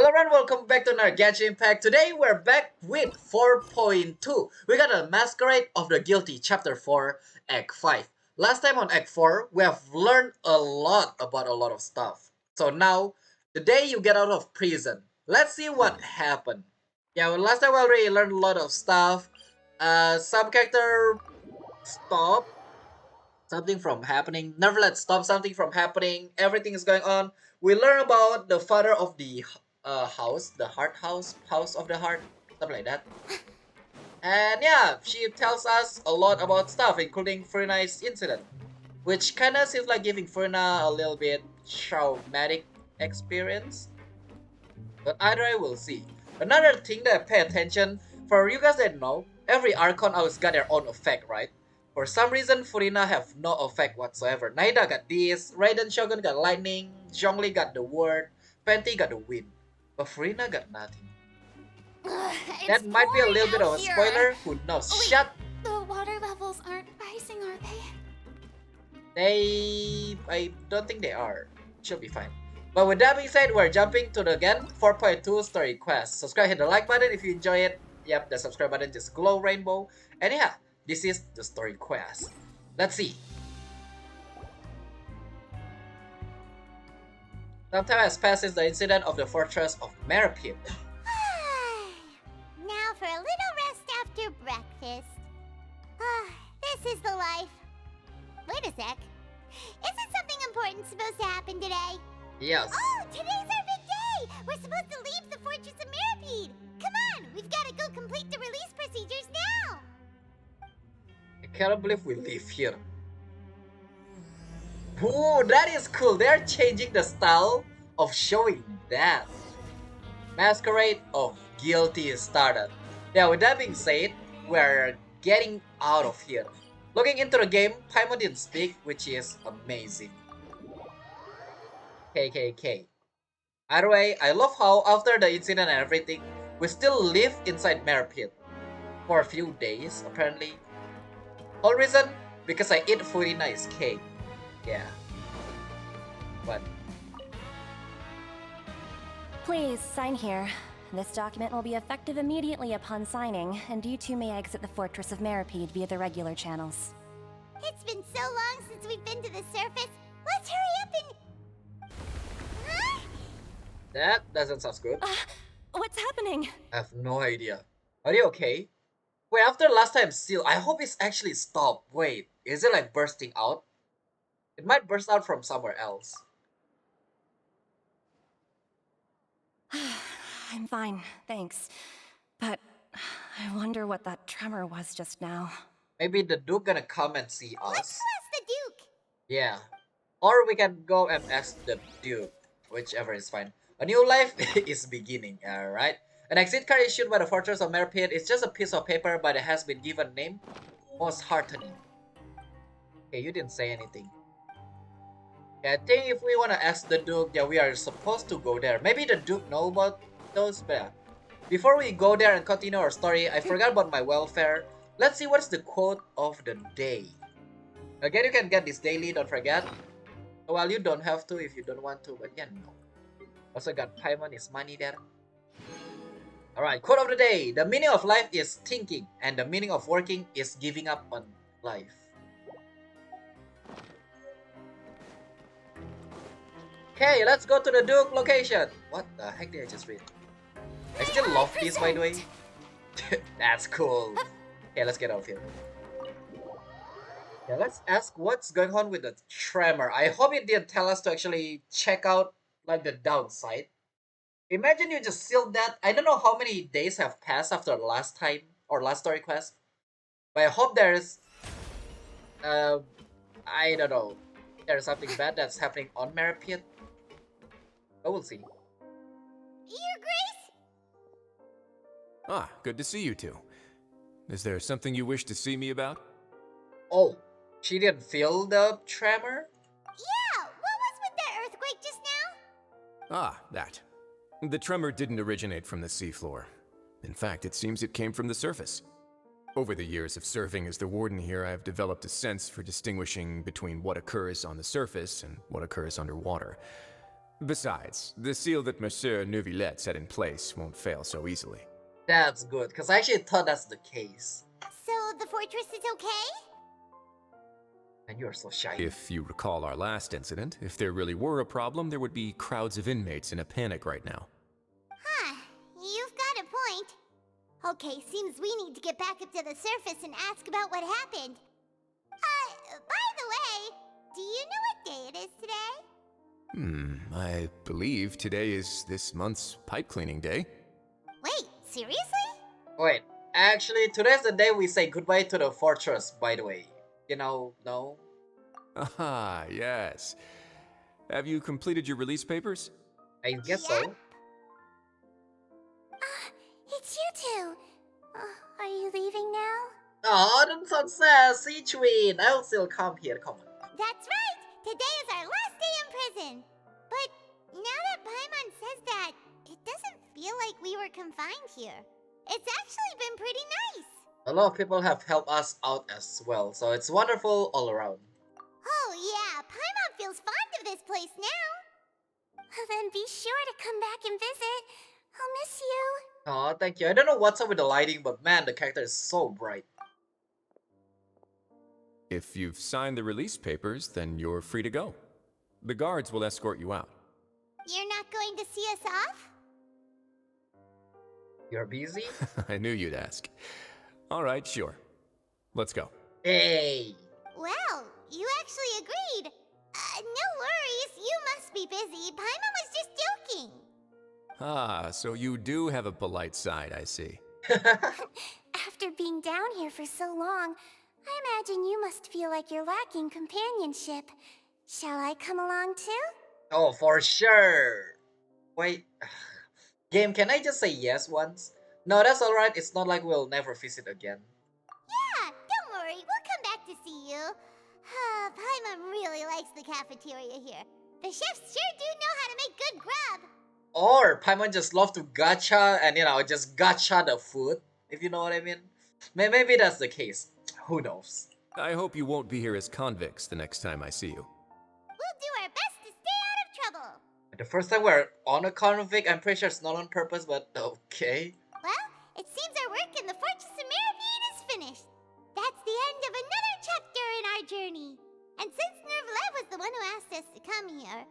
Hello everyone, welcome back to another Genshin pack. Today we're back with 4.2. We got a Masquerade of the Guilty, Chapter 4, Act 5. Last time on Act 4, we have learned a lot about a lot of stuff. So now, the day you get out of prison, let's see what happened. Yeah, well, last time we already learned a lot of stuff. Some character stop something from happening. Never let stop something from happening. Everything is going on. We learn about the father of the house, the heart house, house of the heart, something like that. And yeah, she tells us a lot about stuff, including Furina's incident, which kind of seems like giving Furina a little bit traumatic experience. But either way, we'll see. Another thing that I pay attention, for you guys that know, every Archon always got their own effect, right? For some reason, Furina have no effect whatsoever. Naida got this, Raiden Shogun got lightning, Zhongli got the word, Fenty got the wind. But Furina got nothing. It's That might be a pouring little bit of out a here. spoiler, who knows? Wait, Shut! the water levels aren't rising, are they? I don't think they are. Should be fine. But with that being said, we're jumping to the again 4.2 story quest. Subscribe, hit the like button if you enjoy it. Yep, the subscribe button just glow rainbow. And yeah, this is the story quest. Let's see. Some time has passed since the incident of the fortress of Meropide. Now for a little rest after breakfast. This is the life. Wait a sec. Isn't something important supposed to happen today? Yes. Oh, today's our big day! We're supposed to leave the Fortress of Meropide! Come on, we've got to go complete the release procedures now! I cannot believe we live here. Ooh, that is cool. They're changing the style of showing that. Masquerade of Guilty started. Yeah, with that being said, we're getting out of here. Looking into the game, Paimon didn't speak, which is amazing. KKK. Either way, I love how after the incident and everything, we still live inside Meropide. For a few days, apparently. Whole reason? Because I ate Furina's cake. Yeah. But Please, sign here. This document will be effective immediately upon signing, and you two may exit the Fortress of Meropide via the regular channels. It's been so long since we've been to the surface. Let's hurry up and... Huh? that doesn't sound good. What's happening? I have no idea. Are you okay? Wait, after last time seal, I hope it's actually stopped. Wait, is it like bursting out? It might burst out from somewhere else. I'm fine, thanks. But I wonder what that tremor was just now. Maybe the Duke gonna come and see Let's us. go ask the Duke. Yeah. Or we can go and ask the Duke. Whichever is fine. A new life is beginning, alright? An exit card issued by the Fortress of Meropide is just a piece of paper, but it has been given name. Most heartening. Okay, you didn't say anything. Yeah, I think if we want to ask the Duke, yeah, we are supposed to go there. Maybe the Duke know about those, but yeah. Before we go there and continue our story, I forgot about my welfare. Let's see what's the quote of the day. Again, you can get this daily, don't forget. Well, you don't have to if you don't want to, but yeah, no. Also got Paimon is money there. Alright, quote of the day. The meaning of life is thinking, and the meaning of working is giving up on life. Okay, let's go to the Duke location. What the heck did I just read? I still love this, by the way. That's cool. Okay, let's get out of here. Yeah, let's ask what's going on with the tremor. I hope it didn't tell us to actually check out like the downside. Imagine you just sealed that. I don't know how many days have passed after the last time or last story quest. But I hope there's I don't know. There's something bad that's happening on Meropide. But we'll see. Your Grace? Ah, good to see you two. Is there something you wish to see me about? Oh, she didn't feel the tremor? Yeah, what was with that earthquake just now? Ah, that. The tremor didn't originate from the seafloor. In fact, it seems it came from the surface. Over the years of serving as the warden here, I have developed a sense for distinguishing between what occurs on the surface and what occurs underwater. Besides, the seal that Monsieur Neuvillette set in place won't fail so easily. That's good, because I actually thought that's the case. So the fortress is okay? And you're so shy. If you recall our last incident, if there really were a problem, there would be crowds of inmates in a panic right now. Huh, you've got a point. Okay, seems we need to get back up to the surface and ask about what happened. By the way, do you know what day it is today? I believe today is this month's pipe cleaning day. Wait, seriously? Wait, actually, today's the day we say goodbye to the fortress, by the way. You know, no? Ah, yes. Have you completed your release papers? I guess Yeah. so. It's you two. Are you leaving now? Oh, don't sound sad, Sichuin. I'll still come here, come on. That's right! Today is our last day in prison! But now that Paimon says that, it doesn't feel like we were confined here. It's actually been pretty nice! A lot of people have helped us out as well, so it's wonderful all around. Oh yeah, Paimon feels fond of this place now! Then be sure to come back and visit. I'll miss you. Oh, thank you. I don't know what's up with the lighting, but man, the character is so bright. If you've signed the release papers, then you're free to go. The guards will escort you out. You're not going to see us off? You're busy? I knew you'd ask. All right, sure. Let's go. Hey! Well, you actually agreed. No worries, you must be busy. Paimon was just joking. Ah, so you do have a polite side, I see. After being down here for so long, I imagine you must feel like you're lacking companionship. Shall I come along too? Oh, for sure! Wait. Game, can I just say yes once? No, that's alright. It's not like we'll never visit again. Yeah, don't worry, we'll come back to see you. Paimon really likes the cafeteria here. The chefs sure do know how to make good grub. Or Paimon just love to gacha and, just gacha the food, if you know what I mean. Maybe that's the case. Who knows? I hope you won't be here as convicts the next time I see you. We'll do our best to stay out of trouble. The first time we're on a convict, I'm pretty sure it's not on purpose, but okay. Well, it seems our work in the Fortress of Meropide is finished. That's the end of another chapter in our journey. And since Neuvillette was the one who asked us to come here,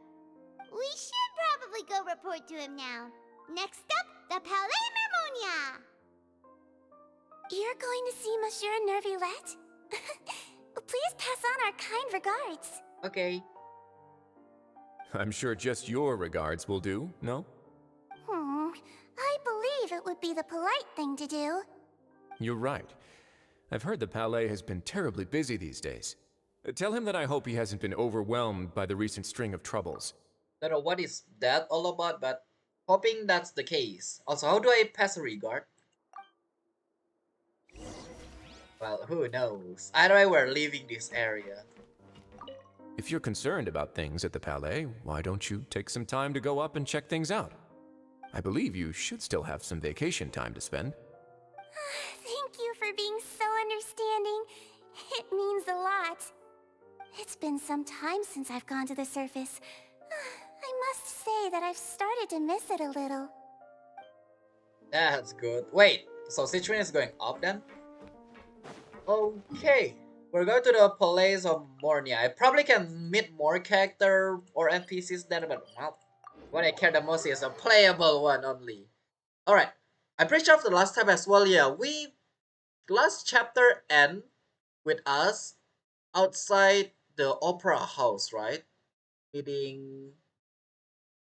we should probably go report to him now. Next up, the Palais Mermonia. You're going to see Monsieur Neuvillette? Please pass on our kind regards. Okay. I'm sure just your regards will do, no? I believe it would be the polite thing to do. You're right. I've heard the Palais has been terribly busy these days. Tell him that I hope he hasn't been overwhelmed by the recent string of troubles. Don't know what is that all about, but hoping that's the case. Also, how do I pass a regard? Well, who knows? Either way, we're leaving this area. If you're concerned about things at the Palais, why don't you take some time to go up and check things out? I believe you should still have some vacation time to spend. Thank you for being so understanding. It means a lot. It's been some time since I've gone to the surface. I must say that I've started to miss it a little. That's good. Wait, so Citrine is going up then? Okay. We're going to the Palais of Mornia. I probably can meet more character or NPCs there, but well, what I care the most is a playable one only. Alright. I'm pretty sure of the last time as well, yeah, last chapter end with us outside the opera house, right? Meeting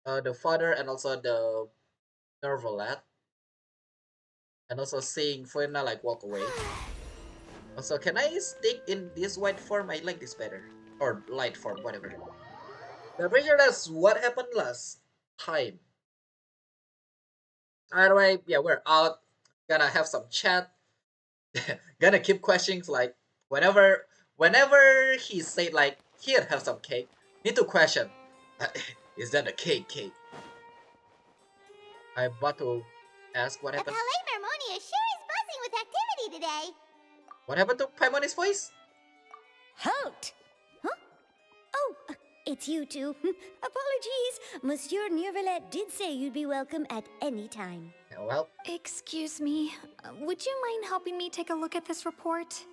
the father and also the Neuvillette. And also seeing Fuena like walk away. Also, can I stick in this white form? I like this better. Or light form, whatever. I'm pretty sure that's what happened last time. Either way, yeah, we're out. Gonna have some chat. Gonna keep questions like whenever he said like, here, have some cake. Need to question. Is that a cake? I'm about to ask what The happened. Palais Mermonia sure is buzzing with activity today. What happened to Paimoni's voice? Halt! Huh? Oh, it's you two. Apologies. Monsieur Neuvillette did say you'd be welcome at any time. Yeah, well, Excuse me. Would you mind helping me take a look at this report?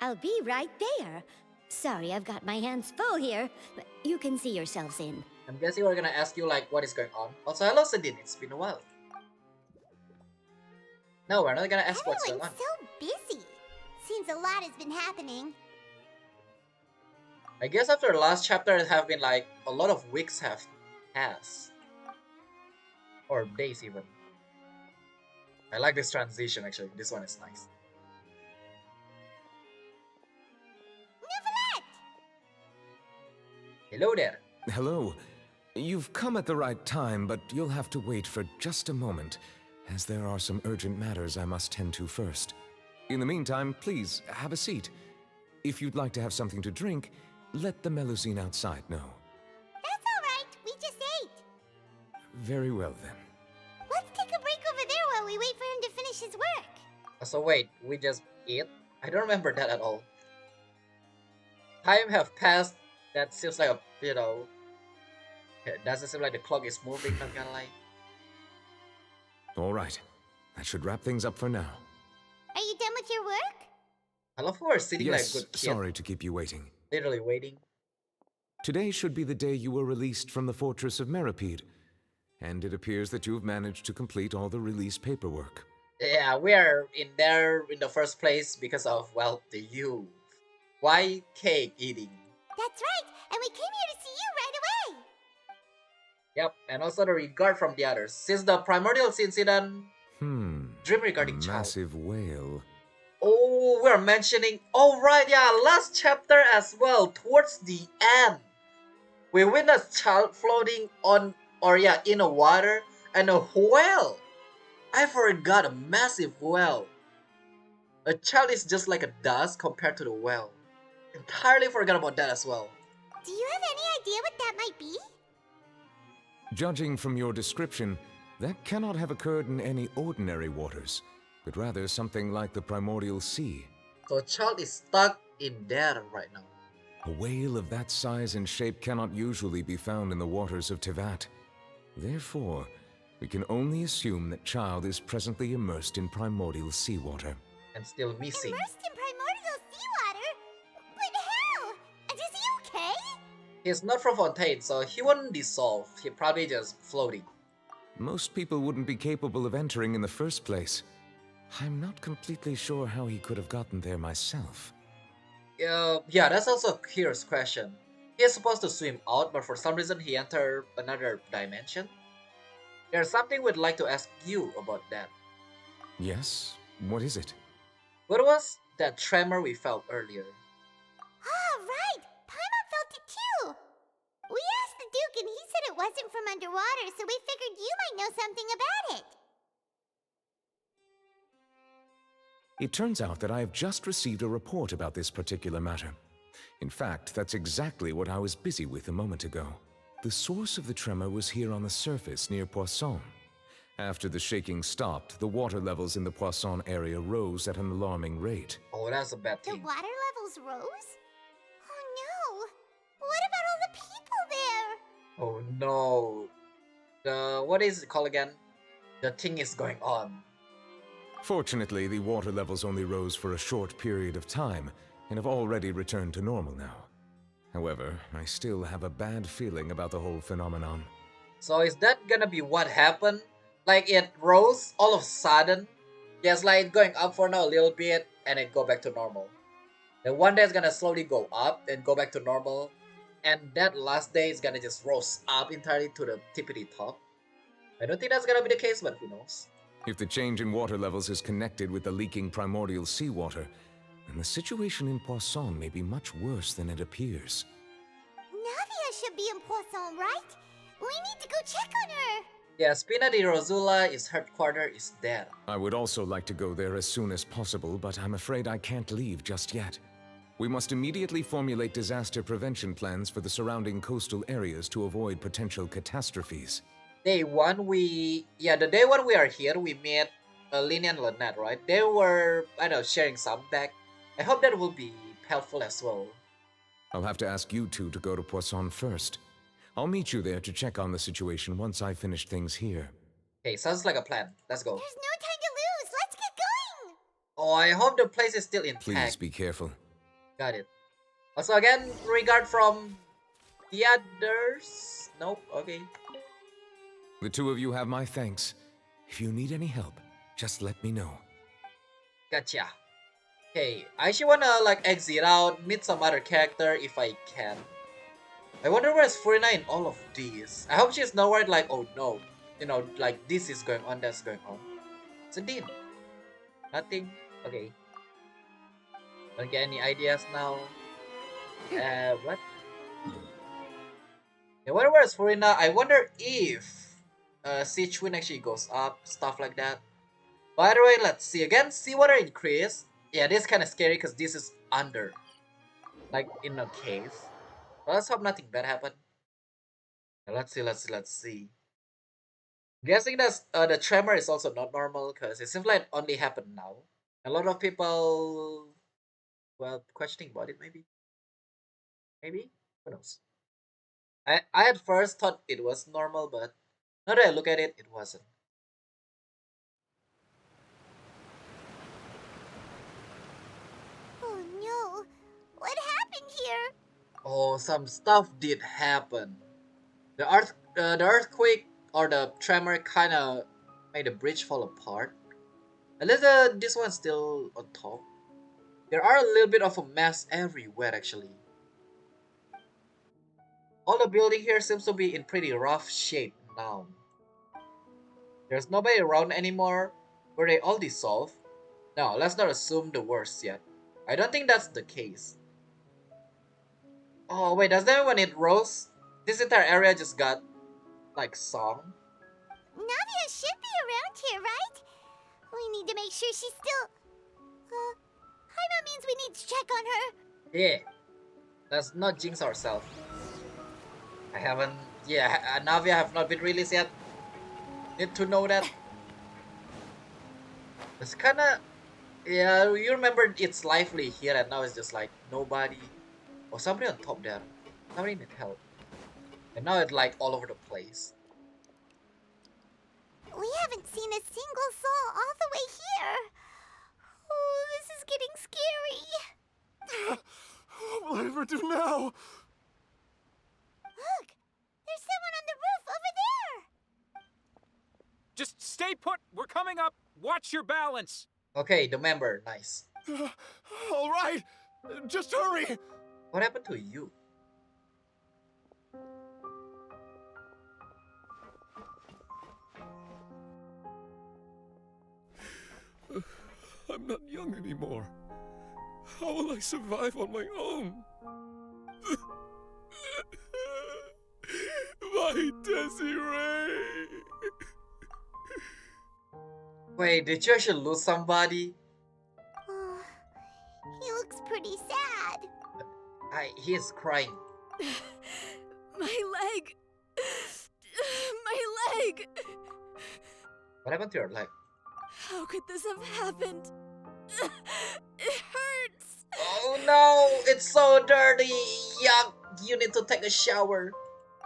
I'll be right there. Sorry, I've got my hands full here. You can see yourselves in. I'm guessing we're gonna ask you like what is going on. Also, hello Sadine, it's been a while. No, we're not gonna ask what's going on. Everyone's so busy. Seems a lot has been happening. I guess after the last chapter, it have been like a lot of weeks have passed, or days even. I like this transition actually. This one is nice. Neuvillette! Hello there. Hello. You've come at the right time, but you'll have to wait for just a moment, as there are some urgent matters I must tend to first. In the meantime, please, have a seat. If you'd like to have something to drink, let the Melusine outside know. That's alright, we just ate. Very well, then. Let's take a break over there while we wait for him to finish his work. So wait, we just eat? I don't remember that at all. Time have passed. That seems like a, it doesn't seem like the clock is moving, not gonna lie. All right. That should wrap things up for now. Are you done with your work? I love how we're sitting Yes, like a good kid, sorry to keep you waiting. literally waiting. Today should be the day you were released from the fortress of Meropide, and it appears that you've managed to complete all the release paperwork. Yeah, we are in there in the first place because of, well, the you. Why cake eating? That's right, and we came here to see you right away. Yep, and also the regard from the others. Since the Primordial Sea incident, dream regarding a child. massive whale. Oh, we're mentioning. Oh, right, yeah, last chapter as well. Towards the end, we witnessed child floating on, or yeah, in a water, and a whale. I forgot a massive whale. A child is just like a dust compared to the whale. Entirely forgot about that as well. Do you have any idea what that might be? Judging from your description, that cannot have occurred in any ordinary waters, but rather something like the Primordial Sea. So child is stuck in there right now. A whale of that size and shape cannot usually be found in the waters of Tevat. Therefore, we can only assume that Child is presently immersed in Primordial Sea Water. And still missing. Immersed in primordial seawater? But how? Is he okay? He's not from Fontaine, so he wouldn't dissolve. He probably just floating. Most people wouldn't be capable of entering in the first place. I'm not completely sure how he could have gotten there myself. Yeah, that's also a curious question. He is supposed to swim out, but for some reason he entered another dimension. There's something we'd like to ask you about that. Yes? What is it? What was that tremor we felt earlier? Ah, right! Paimon felt it too! We asked the Duke and he said it wasn't from underwater, so we figured you might know something about it. It turns out that I have just received a report about this particular matter. In fact, that's exactly what I was busy with a moment ago. The source of the tremor was here on the surface near Poisson. After the shaking stopped, the water levels in the Poisson area rose at an alarming rate. Oh, that's a bad The thing. water levels rose? Oh no! What about all the people there? Oh no. What is it called again? The thing is going on. Fortunately, the water levels only rose for a short period of time and have already returned to normal now. However, I still have a bad feeling about the whole phenomenon. So is that gonna be what happened? Like it rose all of a sudden? Yes, like it's going up for now a little bit and it go back to normal. Then one day it's gonna slowly go up and go back to normal. And that last day is gonna just rose up entirely to the tippity top. I don't think that's gonna be the case, but who knows? If the change in water levels is connected with the leaking primordial seawater, then the situation in Poisson may be much worse than it appears. Navia should be in Poisson, right? We need to go check on her! Yeah, Spina di Rosula, its headquarters is there. I would also like to go there as soon as possible, but I'm afraid I can't leave just yet. We must immediately formulate disaster prevention plans for the surrounding coastal areas to avoid potential catastrophes. The day one we are here, we met Lynn and Lynette, right? They were, I don't know, sharing some back. I hope that will be helpful as well. I'll have to ask you two to go to Poisson first. I'll meet you there to check on the situation once I finish things here. Okay, sounds like a plan. Let's go. There's no time to lose. Let's get going. Oh, I hope the place is still intact. Please be careful. Got it. Also, again, regard from the others. Nope. Okay. The two of you have my thanks. If you need any help, just let me know. Gotcha. Okay, I actually wanna like exit out, meet some other character if I can. I wonder where's Furina in all of these. I hope she's not worried like, oh no, you know, like this is going on, that's going on. Sedin. Nothing. Okay. Don't get any ideas now. What? I wonder where's Furina. I wonder if Siege Wind actually goes up, stuff like that. By the way, let's see again. Seawater increase. Yeah, this is kind of scary because this is under, like in a cave. But let's hope nothing bad happened. Let's see. Guessing that the tremor is also not normal because it seems like it only happened now. A lot of people, well, questioning about it. Maybe who knows? I at first thought it was normal, but now that I look at it, it wasn't. Oh no. What happened here? Oh, some stuff did happen. The earthquake or the tremor kind of made the bridge fall apart. At least this one's still on top. There are a little bit of a mess everywhere actually. All the building here seems to be in pretty rough shape now. There's nobody around anymore. Were they all dissolved? No, let's not assume the worst yet. I don't think that's the case. Oh wait, does that mean when it rose, this entire area just got like song? Navia should be around here, right? We need to make sure she's still... Paimon means we need to check on her. Yeah, let's not jinx ourselves. I haven't... Yeah, Navia have not been released yet. Need to know that. It's kinda... Yeah, you remember it's lively here and now it's just like nobody. Or somebody on top there. Somebody need help. And now it's like all over the place. We haven't seen a single soul all the way here. Oh, this is getting scary. What will I ever do now? Look, there's someone on the roof over there. Just stay put. We're coming up. Watch your balance. Okay, the member, nice. All right, just hurry. What happened to you? I'm not young anymore. How will I survive on my own? My Desiree! Wait, did you actually lose somebody? Oh, he looks pretty sad. He is crying. My leg! My leg! What happened to your leg? How could this have happened? It hurts! Oh no, it's so dirty! Yuck, you need to take a shower.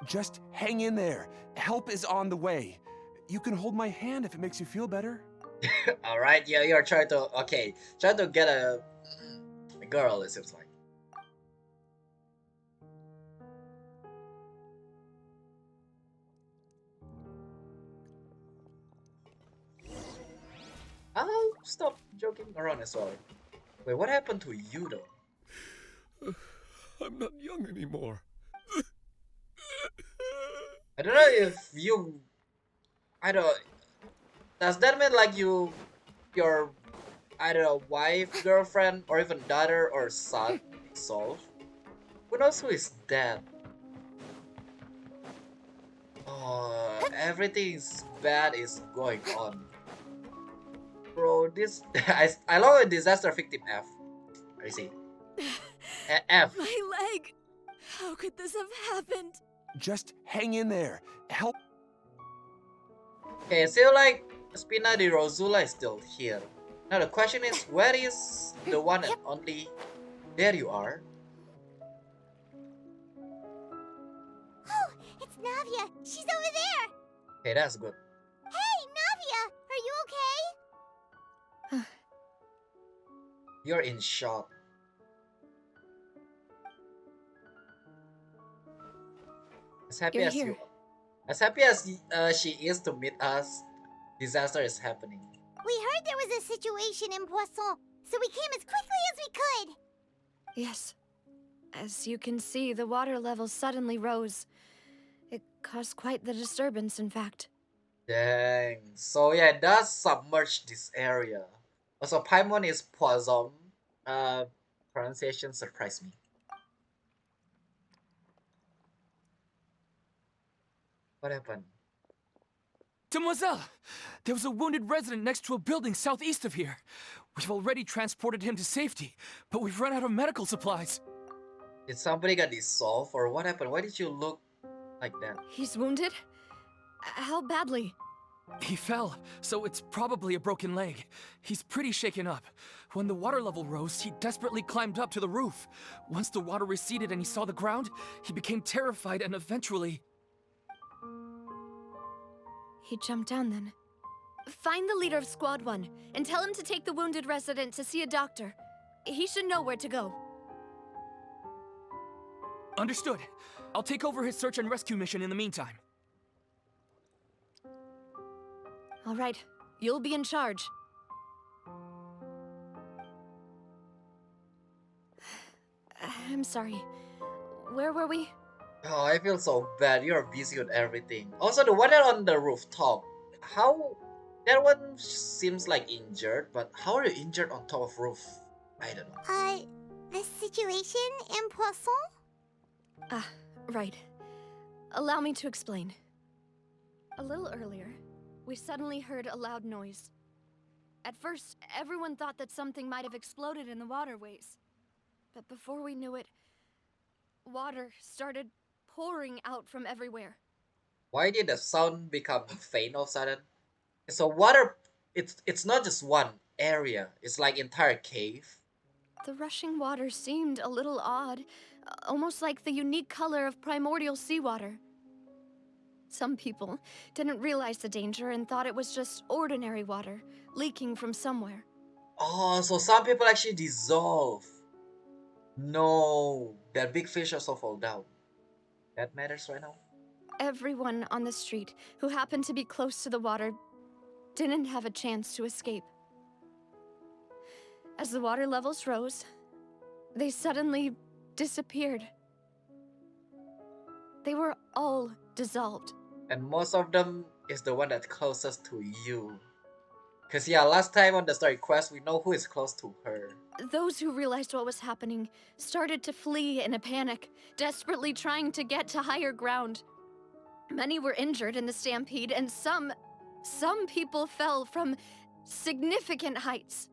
Just hang in there. Help is on the way. You can hold my hand if it makes you feel better. Alright, yeah, you're trying to, okay, trying to get a girl, it seems like. I'll stop joking around as well. Wait, what happened to you though? I'm not young anymore. I don't know if you... I don't... Does that mean like your... I don't know, wife, girlfriend, or even daughter or son solved? Who knows who is dead? Oh, everything's bad is going on. Bro, this... I love a disaster victim F. I see. F. My leg! How could this have happened? Just hang in there. Help. Okay, so like Spina di Rosula is still here. Now the question is, where is the one and only? There you are. Navia, she's over there! Okay, that's good. Hey, Navia! Are you okay? You're in shock. As happy You're as here. you are. As happy as she is to meet us, disaster is happening. We heard there was a situation in Poisson, so we came as quickly as we could! Yes. As you can see, the water level suddenly rose. It caused quite the disturbance, in fact. Dang. So yeah, it does submerge this area. Also, Paimon is Poisson. Pronunciation surprised me. What happened? Demoiselle! There was a wounded resident next to a building southeast of here. We've already transported him to safety, but we've run out of medical supplies. Did somebody get dissolved or what happened? Why did you look like that? He's wounded? How badly? He fell, so it's probably a broken leg. He's pretty shaken up. When the water level rose, he desperately climbed up to the roof. Once the water receded and he saw the ground, he became terrified and eventually... He jumped down then. Find the leader of Squad 1 and tell him to take the wounded resident to see a doctor. He should know where to go. Understood. I'll take over his search and rescue mission in the meantime. All right, you'll be in charge. I'm sorry. Where were we? Oh, I feel so bad. You're busy with everything. Also, the water on the rooftop. How? That one seems like injured, but how are you injured on top of roof? I don't know. The situation in Poisson? Right. Allow me to explain. A little earlier, we suddenly heard a loud noise. At first, everyone thought that something might have exploded in the waterways. But before we knew it, water started pouring out from everywhere. Why did the sound become faint all of a sudden? So water, it's not just one area. It's like entire cave. The rushing water seemed a little odd, almost like the unique color of primordial seawater. Some people didn't realize the danger and thought it was just ordinary water leaking from somewhere. Oh, so some people actually dissolve. No, that big fish also fall down. That matters right now. Everyone on the street who happened to be close to the water didn't have a chance to escape. As the water levels rose, they suddenly disappeared. They were all dissolved. And most of them is the one that's closest to you. Cause yeah, last time on the story quest, we know who is close to her. Those who realized what was happening started to flee in a panic, desperately trying to get to higher ground. Many were injured in the stampede, and some people fell from significant heights.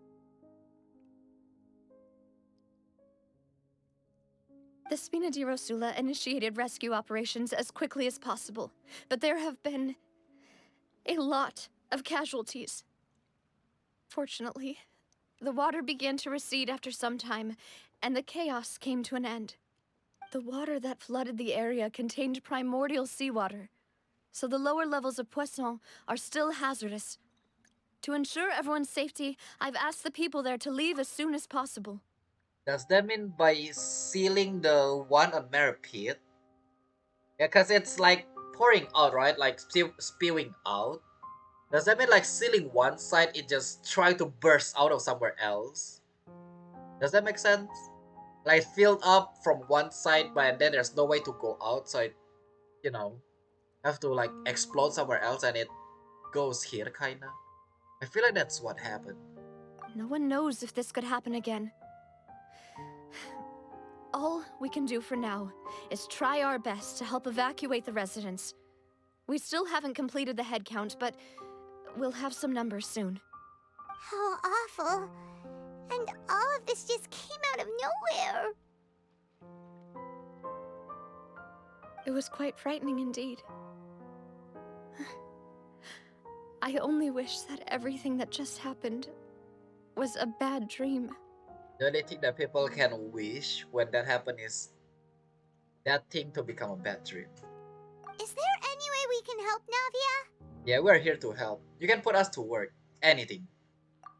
The Spina di Rosula initiated rescue operations as quickly as possible, but there have been a lot of casualties. Fortunately, the water began to recede after some time, and the chaos came to an end. The water that flooded the area contained primordial sea water, so the lower levels of Poisson are still hazardous. To ensure everyone's safety, I've asked the people there to leave as soon as possible. Does that mean by sealing the one on Meropide? Yeah, cause it's like pouring out, right? Like spewing out. Does that mean like sealing one side, it just trying to burst out of somewhere else? Does that make sense? Like filled up from one side, but then there's no way to go out, so it, you know, have to like explode somewhere else, and it goes here, kinda. I feel like that's what happened. No one knows if this could happen again. All we can do for now is try our best to help evacuate the residents. We still haven't completed the head count, but we'll have some numbers soon. How awful. And all of this just came out of nowhere. It was quite frightening indeed. I only wish that everything that just happened was a bad dream. The only thing that people can wish when that happens is that thing to become a bad dream. Is there any way we can help, Navia? Yeah, we're here to help. You can put us to work. Anything.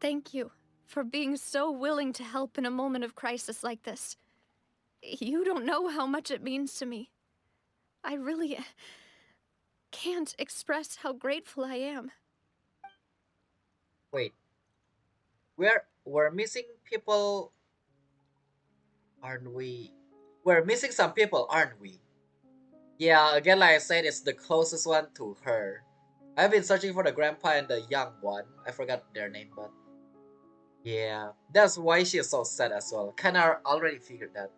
Thank you for being so willing to help in a moment of crisis like this. You don't know how much it means to me. I really can't express how grateful I am. Wait. We're missing people, aren't we? We're missing some people, aren't we? Yeah, again, like I said, it's the closest one to her. I've been searching for the grandpa and the young one. I forgot their name, but yeah, that's why she is so sad as well. Kinda already figured that.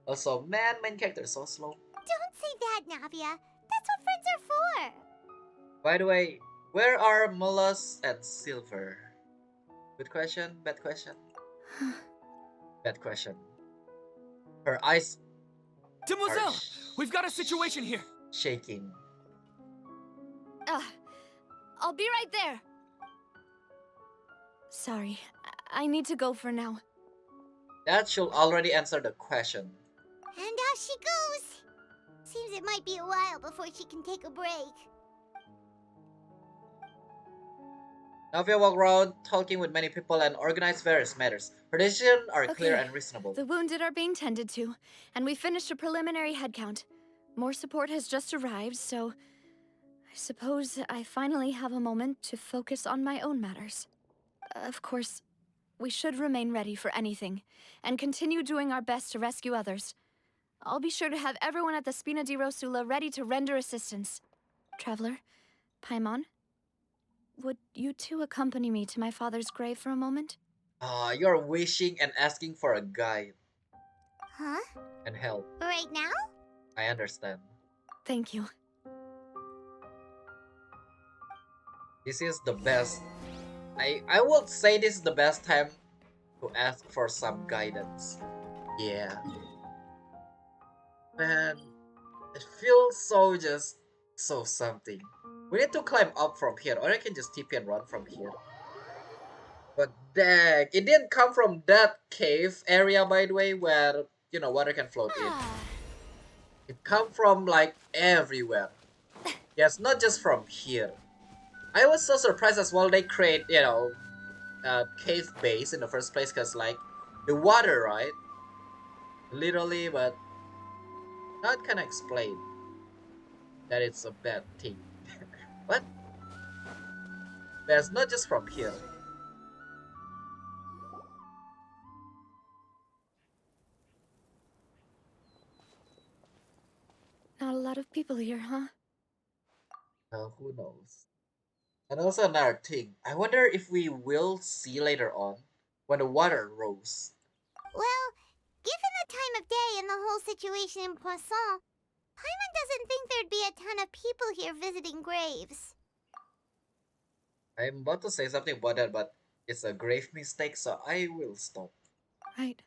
Also, man, main character is so slow. Don't say that, Navia. That's what friends are for. By the way, where are Molus and Silver? Good question, bad question. Bad question. Her eyes Demoiselle, are we've got a situation here. shaking. I'll be right there. Sorry, I need to go for now. That should already answer the question. And off she goes. Seems it might be a while before she can take a break. Navia walked around, talking with many people and organized various matters. Her decisions are clear and reasonable. The wounded are being tended to, and we finished a preliminary head count. More support has just arrived, so I suppose I finally have a moment to focus on my own matters. Of course, we should remain ready for anything, and continue doing our best to rescue others. I'll be sure to have everyone at the Spina di Rosula ready to render assistance. Traveler, Paimon, would you two accompany me to my father's grave for a moment? You're wishing and asking for a guide. Huh? And help. Right now? I understand. Thank you. This is the best. I would say this is the best time to ask for some guidance. Yeah. Man, it feels so something. We need to climb up from here, or I can just TP and run from here. But dang, it didn't come from that cave area, by the way, where, you know, water can float in. It come from, like, everywhere. Yes, not just from here. I was so surprised as well they create, you know, a cave base in the first place, because, like, the water, right? Literally, but not can explain that it's a bad thing. What? That's not just from here. Not a lot of people here, huh? Who knows? And also another thing, I wonder if we will see later on when the water rose. Well, given the time of day and the whole situation in Poisson, Paimon doesn't think there'd be a ton of people here visiting graves. I'm about to say something about that, but it's a grave mistake, so I will stop. Right.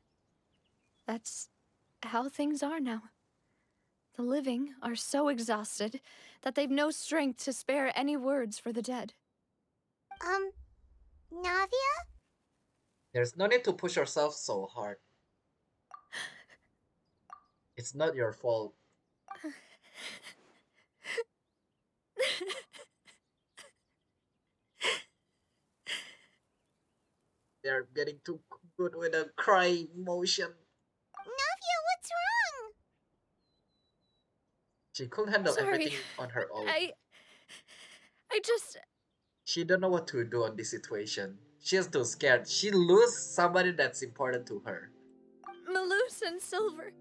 That's how things are now. The living are so exhausted that they've no strength to spare any words for the dead. Navia? There's no need to push yourself so hard. It's not your fault. They're getting too good with a cry motion. Navia, what's wrong? She couldn't handle Sorry. everything on her own. I just... She don't know what to do on this situation. She's too scared. She lose somebody that's important to her. Malus and Silver...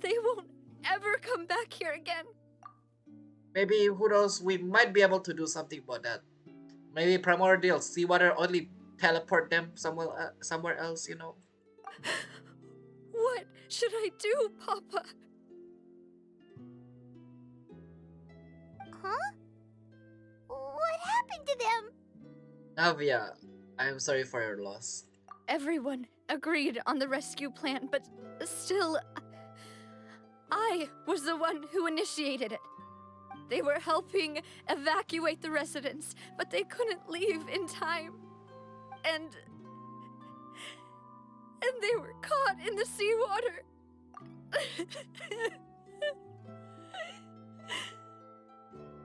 They won't ever come back here again. Maybe, who knows, we might be able to do something about that. Maybe Primordial Sea Water only teleport them somewhere else, you know? What should I do, Papa? Huh? What happened to them? Navia, I am sorry for your loss. Everyone agreed on the rescue plan, but still... I was the one who initiated it. They were helping evacuate the residents, but they couldn't leave in time. And they were caught in the seawater.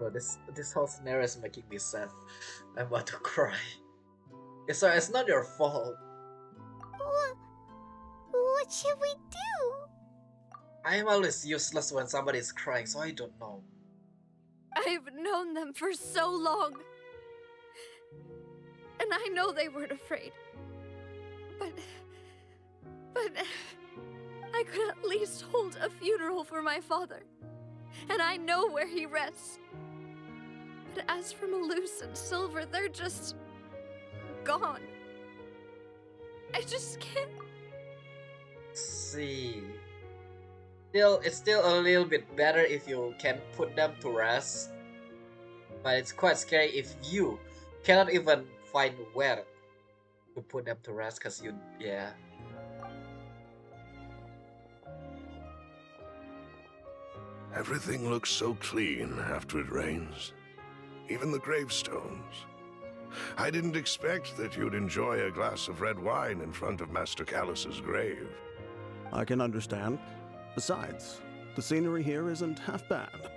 Oh, this whole scenario is making me sad. I'm about to cry. It's not your fault. What should we do? I am always useless when somebody is crying, so I don't know. I've known them for so long. And I know they weren't afraid. But I could at least hold a funeral for my father. And I know where he rests. But as for Malus and Silver, they're just gone. I just can't. See. It's still a little bit better if you can put them to rest. But it's quite scary if you cannot even find where to put them to rest, because yeah. Everything looks so clean after it rains. Even the gravestones. I didn't expect that you'd enjoy a glass of red wine in front of Master Callus's grave. I can understand. Besides, the scenery here isn't half bad.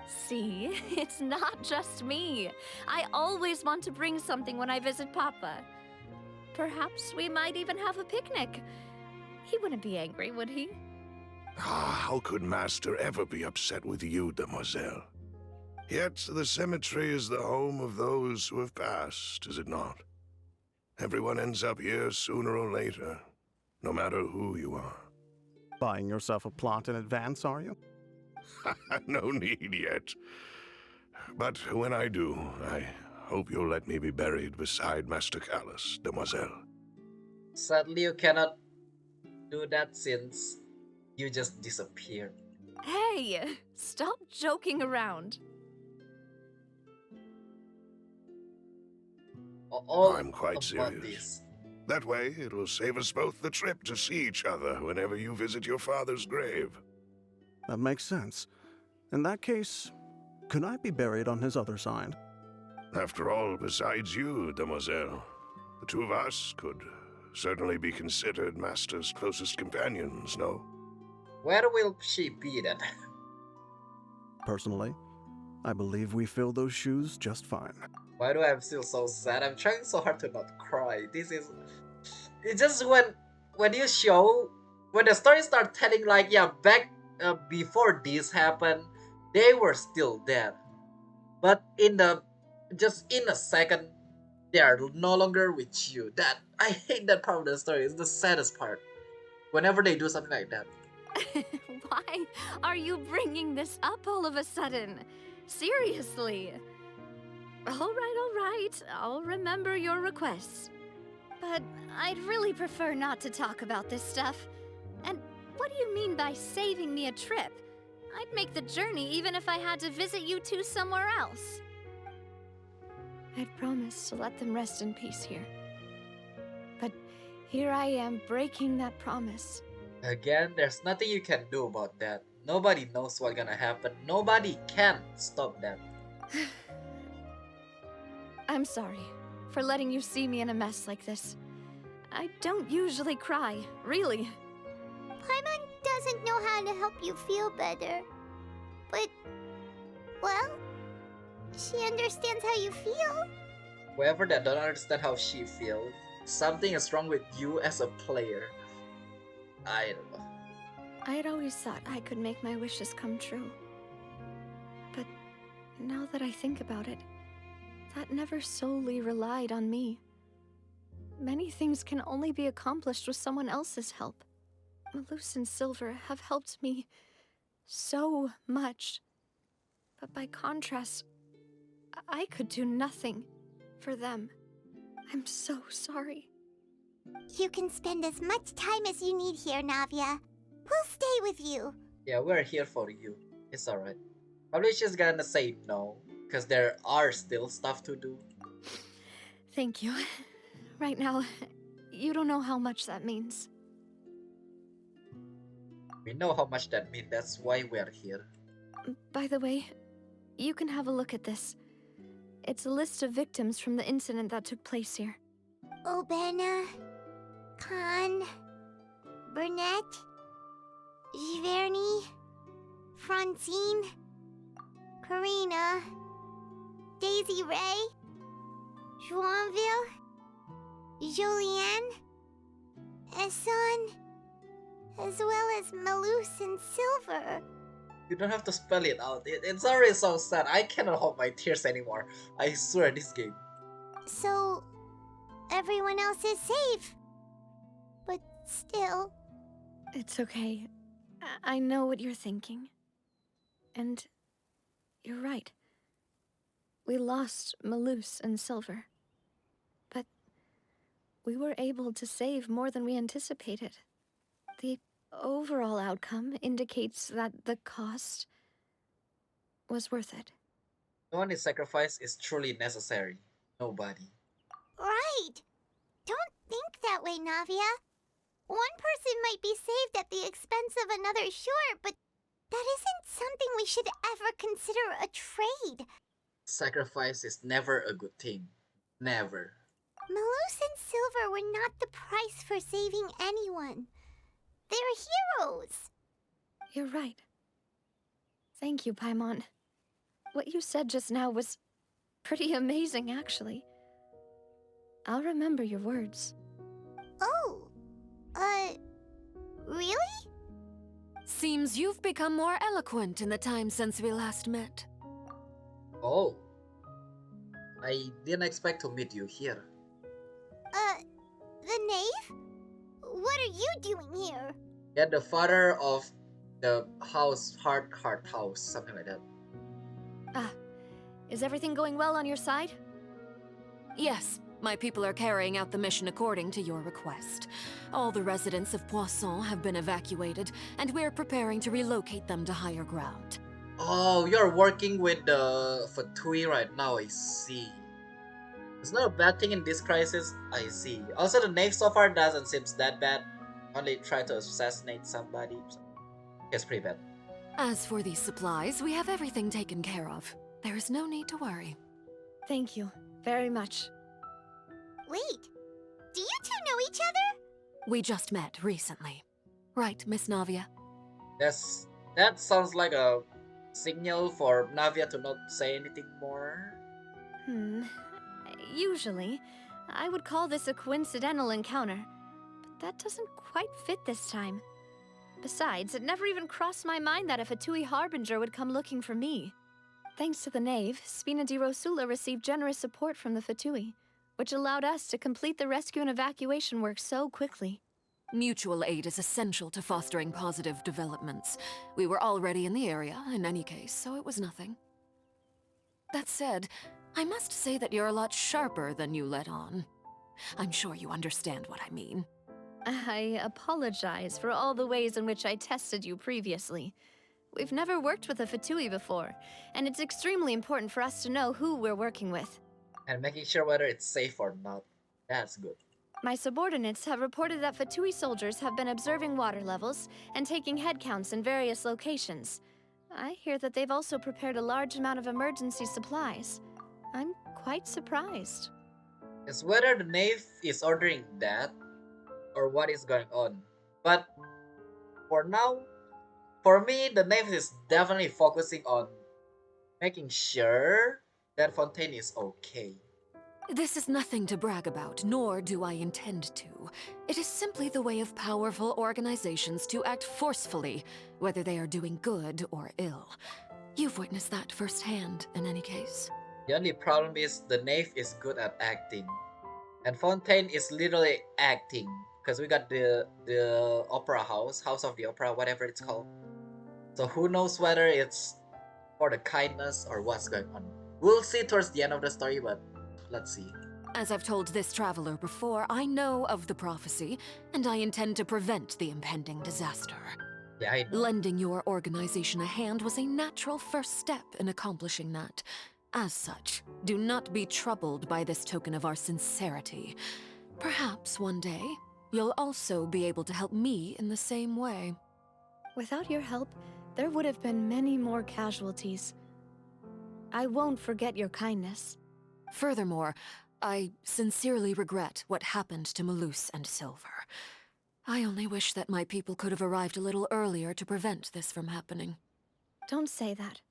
See, it's not just me. I always want to bring something when I visit Papa. Perhaps we might even have a picnic. He wouldn't be angry, would he? How could Master ever be upset with you, Demoiselle? Yet the cemetery is the home of those who have passed, is it not? Everyone ends up here sooner or later, no matter who you are. Buying yourself a plot in advance, are you? No need yet. But when I do, I hope you'll let me be buried beside Master Callus, Demoiselle. Sadly, you cannot do that since you just disappeared. Hey, stop joking around. I'm quite serious. That way, it'll save us both the trip to see each other whenever you visit your father's grave. That makes sense. In that case, could I be buried on his other side? After all, besides you, Demoiselle, the two of us could certainly be considered Master's closest companions, no? Where will she be then? Personally, I believe we fill those shoes just fine. Why do I feel so sad? I'm trying so hard to not cry. It's just when you show, when the story starts telling like, yeah, back before this happened, they were still there. But just in a second, they are no longer with you. I hate that part of the story. It's the saddest part. Whenever they do something like that. Why are you bringing this up all of a sudden? Seriously. All right. I'll remember your requests. But I'd really prefer not to talk about this stuff. And what do you mean by saving me a trip? I'd make the journey even if I had to visit you two somewhere else. I'd promised to let them rest in peace here. But here I am breaking that promise. Again, there's nothing you can do about that. Nobody knows what's gonna happen. Nobody can stop that. I'm sorry for letting you see me in a mess like this. I don't usually cry, really. Paimon doesn't know how to help you feel better. But, well, she understands how you feel. Whoever that don't understand how she feels, something is wrong with you as a player. I don't know. I'd always thought I could make my wishes come true. But now that I think about it, that never solely relied on me. Many things can only be accomplished with someone else's help. Malus and Silver have helped me so much. But by contrast, I could do nothing for them. I'm so sorry. You can spend as much time as you need here, Navia. We'll stay with you. Yeah, we're here for you. It's alright. Probably she's gonna say no, because there are still stuff to do. Thank you. Right now, you don't know how much that means. We know how much that means, that's why we're here. By the way, you can have a look at this. It's a list of victims from the incident that took place here. Obena, Khan, Burnett, Giverny, Francine, Karina, Daisy Ray, Joinville, Julianne, Esson, as well as Malus and Silver. You don't have to spell it out. It's already so sad. I cannot hold my tears anymore. I swear this game. So, everyone else is safe. But still... It's okay. I know what you're thinking. And you're right. We lost Malus and Silver. But we were able to save more than we anticipated. The overall outcome indicates that the cost was worth it. No one is sacrificed is truly necessary. Nobody. Right! Don't think that way, Navia. One person might be saved at the expense of another, sure, but that isn't something we should ever consider a trade. Sacrifice is never a good thing. Never. Malus and Silver were not the price for saving anyone. They're heroes. You're right. Thank you, Paimon. What you said just now was pretty amazing, actually. I'll remember your words. Oh, really? Seems you've become more eloquent in the time since we last met. Oh. I didn't expect to meet you here. The knave? What are you doing here? Yeah, the father of the house, Heart House, something like that. Ah, is everything going well on your side? Yes, my people are carrying out the mission according to your request. All the residents of Poisson have been evacuated, and we're preparing to relocate them to higher ground. Oh, you're working with the Fatui right now, I see. It's not a bad thing in this crisis, I see. Also, the knave so far doesn't seem that bad. Only try to assassinate somebody. So it's pretty bad. As for these supplies, we have everything taken care of. There is no need to worry. Thank you very much. Wait, do you two know each other? We just met recently. Right, Miss Navia? That sounds like a signal for Navia to not say anything more. Usually, I would call this a coincidental encounter, but that doesn't quite fit this time. Besides, it never even crossed my mind that a Fatui Harbinger would come looking for me. Thanks to the knave, Spina di Rosula received generous support from the Fatui, which allowed us to complete the rescue and evacuation work so quickly. Mutual aid is essential to fostering positive developments. We were already in the area, in any case, so it was nothing. That said, I must say that you're a lot sharper than you let on. I'm sure you understand what I mean. I apologize for all the ways in which I tested you previously. We've never worked with a Fatui before, and it's extremely important for us to know who we're working with. And making sure whether it's safe or not. That's good. My subordinates have reported that Fatui soldiers have been observing water levels and taking head counts in various locations. I hear that they've also prepared a large amount of emergency supplies. I'm quite surprised. It's whether the knave is ordering that or what is going on. But for now, for me, the knave is definitely focusing on making sure that Fontaine is okay. This is nothing to brag about, nor do I intend to. It is simply the way of powerful organizations to act forcefully, whether they are doing good or ill. You've witnessed that firsthand, in any case. The only problem is the knave is good at acting. And Fontaine is literally acting. Because we got the opera house of the opera, whatever it's called. So who knows whether it's for the kindness or what's going on. We'll see towards the end of the story, but let's see. As I've told this traveler before, I know of the prophecy, and I intend to prevent the impending disaster. Yeah, I know. Lending your organization a hand was a natural first step in accomplishing that. As such, do not be troubled by this token of our sincerity. Perhaps one day, you'll also be able to help me in the same way. Without your help, there would have been many more casualties. I won't forget your kindness. Furthermore, I sincerely regret what happened to Malus and Silver. I only wish that my people could have arrived a little earlier to prevent this from happening. Don't say that.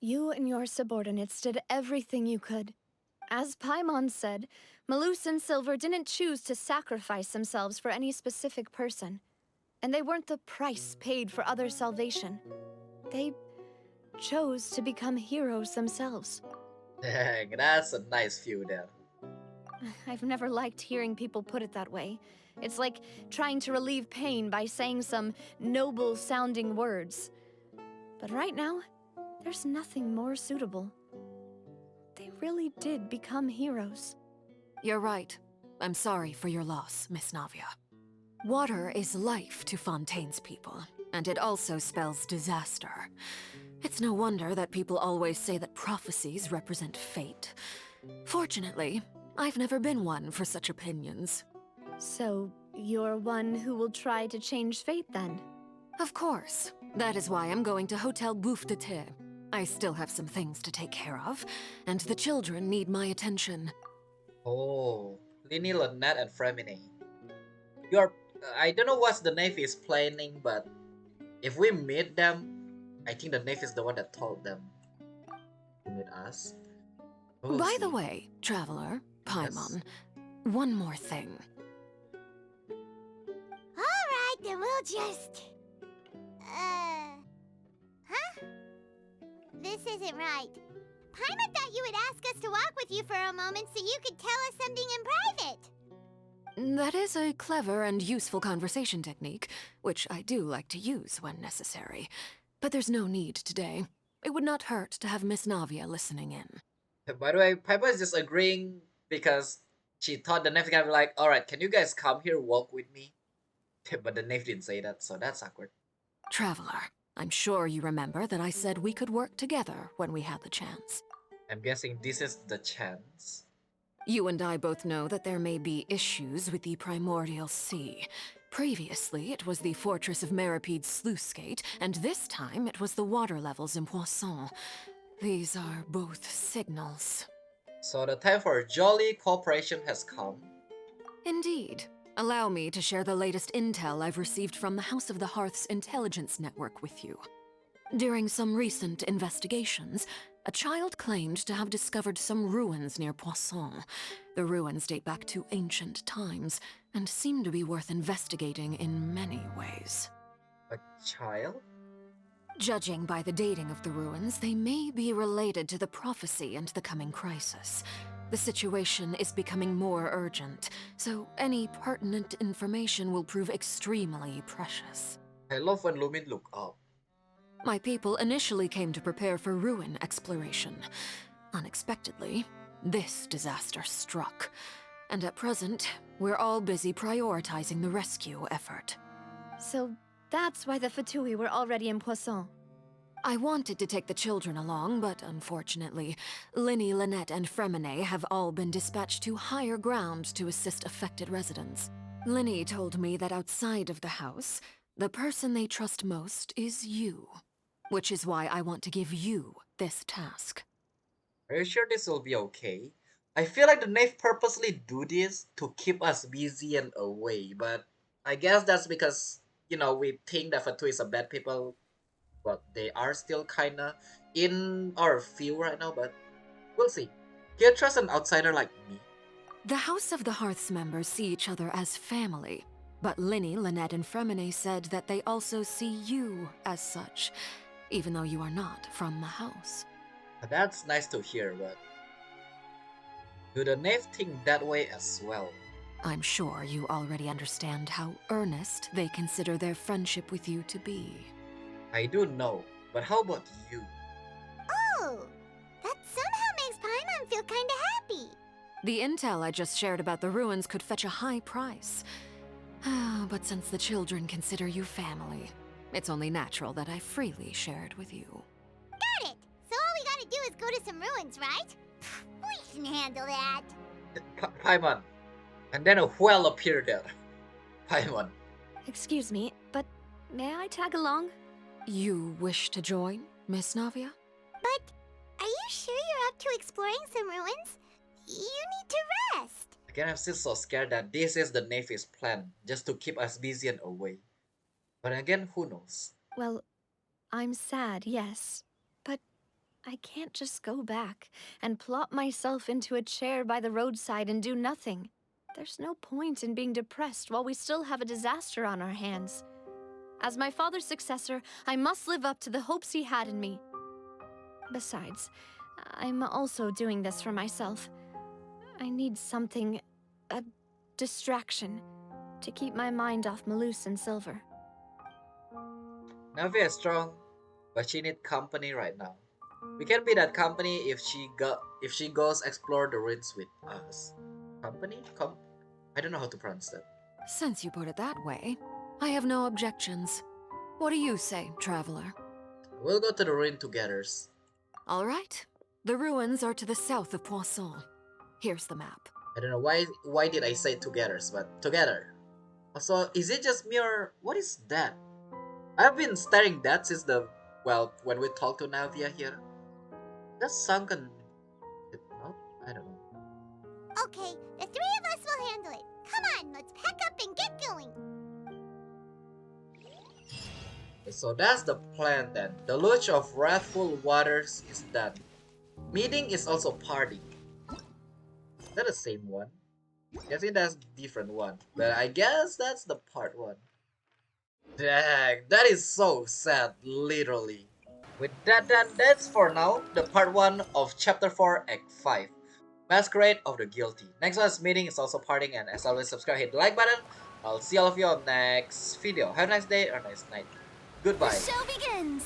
You and your subordinates did everything you could. As Paimon said, Malus and Silver didn't choose to sacrifice themselves for any specific person. And they weren't the price paid for others' salvation. They chose to become heroes themselves. Dang, that's a nice view there. I've never liked hearing people put it that way. It's like trying to relieve pain by saying some noble-sounding words. But right now, there's nothing more suitable. They really did become heroes. You're right. I'm sorry for your loss, Miss Navia. Water is life to Fontaine's people, and it also spells disaster. It's no wonder that people always say that prophecies represent fate. Fortunately, I've never been one for such opinions. So, you're one who will try to change fate then? Of course. That is why I'm going to Hotel Bouffe de Thé. I still have some things to take care of, and the children need my attention. Oh, Lini, Lynette, and Fremine. You're. I don't know what the Navy is planning, but if we meet them, I think the Navy is the one that told them to meet us. We'll By see. the way, Traveler, Paimon, Yes. one more thing. Alright, then we'll just... Huh? This isn't right. Paimon thought you would ask us to walk with you for a moment so you could tell us something in private. That is a clever and useful conversation technique, which I do like to use when necessary. But there's no need today. It would not hurt to have Miss Navia listening in. By the way, Piper is just agreeing because she thought the Navy guy would be like, alright, can you guys come here, walk with me? But the Navy didn't say that, so that's awkward. Traveler, I'm sure you remember that I said we could work together when we had the chance. I'm guessing this is the chance. You and I both know that there may be issues with the Primordial Sea. Previously, it was the fortress of Meropide's sluice gate, and this time it was the water levels in Poisson. These are both signals. So the time for jolly cooperation has come. Indeed. Allow me to share the latest intel I've received from the House of the Hearth's intelligence network with you. During some recent investigations, a child claimed to have discovered some ruins near Poisson. The ruins date back to ancient times and seem to be worth investigating in many ways. A child? Judging by the dating of the ruins, they may be related to the prophecy and the coming crisis. The situation is becoming more urgent, so any pertinent information will prove extremely precious. I love when Lumin look up. My people initially came to prepare for ruin exploration. Unexpectedly, this disaster struck. And at present, we're all busy prioritizing the rescue effort. So that's why the Fatui were already in Poisson. I wanted to take the children along, but unfortunately, Lini, Lynette, and Fremine have all been dispatched to higher ground to assist affected residents. Lini told me that outside of the house, the person they trust most is you. Which is why I want to give you this task. Are you sure this will be okay? I feel like the Knave purposely do this to keep us busy and away, but I guess that's because, you know, we think that Fatu is a bad people, but they are still kinda in our view right now, but we'll see. Do you trust an outsider like me? The House of the Hearth's members see each other as family, but Lini, Lynette, and Fremine said that they also see you as such, even though you are not from the house. That's nice to hear, but do the Knave think that way as well? I'm sure you already understand how earnest they consider their friendship with you to be. I do know, but how about you? Oh, that somehow makes Paimon feel kinda happy. The intel I just shared about the ruins could fetch a high price. But since the children consider you family, it's only natural that I freely share it with you. Got it! So all we gotta do is go to some ruins, right? We can handle that. Paimon. And then a whale appeared there. Paimon. Excuse me, but may I tag along? You wish to join, Miss Navia? But are you sure you're up to exploring some ruins? You need to rest. Again, I'm still so scared that this is the Navy's plan, just to keep us busy and away. But again, who knows? Well, I'm sad, yes. But I can't just go back and plop myself into a chair by the roadside and do nothing. There's no point in being depressed while we still have a disaster on our hands. As my father's successor, I must live up to the hopes he had in me. Besides, I'm also doing this for myself. I need something, a distraction, to keep my mind off Malus and Silver. Navia is strong, but she needs company right now. We can be that company if she goes explore the ruins with us. Company? I don't know how to pronounce that. Since you put it that way, I have no objections. What do you say, traveler? We'll go to the ruin together. All right. The ruins are to the south of Poisson. Here's the map. I don't know why did I say together, but together. Also, is it just me or what is that? I've been staring that since when we talked to Navia here. That's sunken. No, I don't know. Okay, the three of us will handle it. Come on, let's pack up and get going. So that's the plan then. The Deluge of Wrathful Waters is done. Meeting is also party. Is that the same one? I think that's different one. But I guess that's the part one. Dang, that is so sad, literally. With that done, that's for now the part 1 of chapter 4 act 5. Masquerade of the Guilty. Next one's meeting is also partying, and as always subscribe, hit the like button. I'll see all of you on next video. Have a nice day or nice night. Goodbye. The show begins!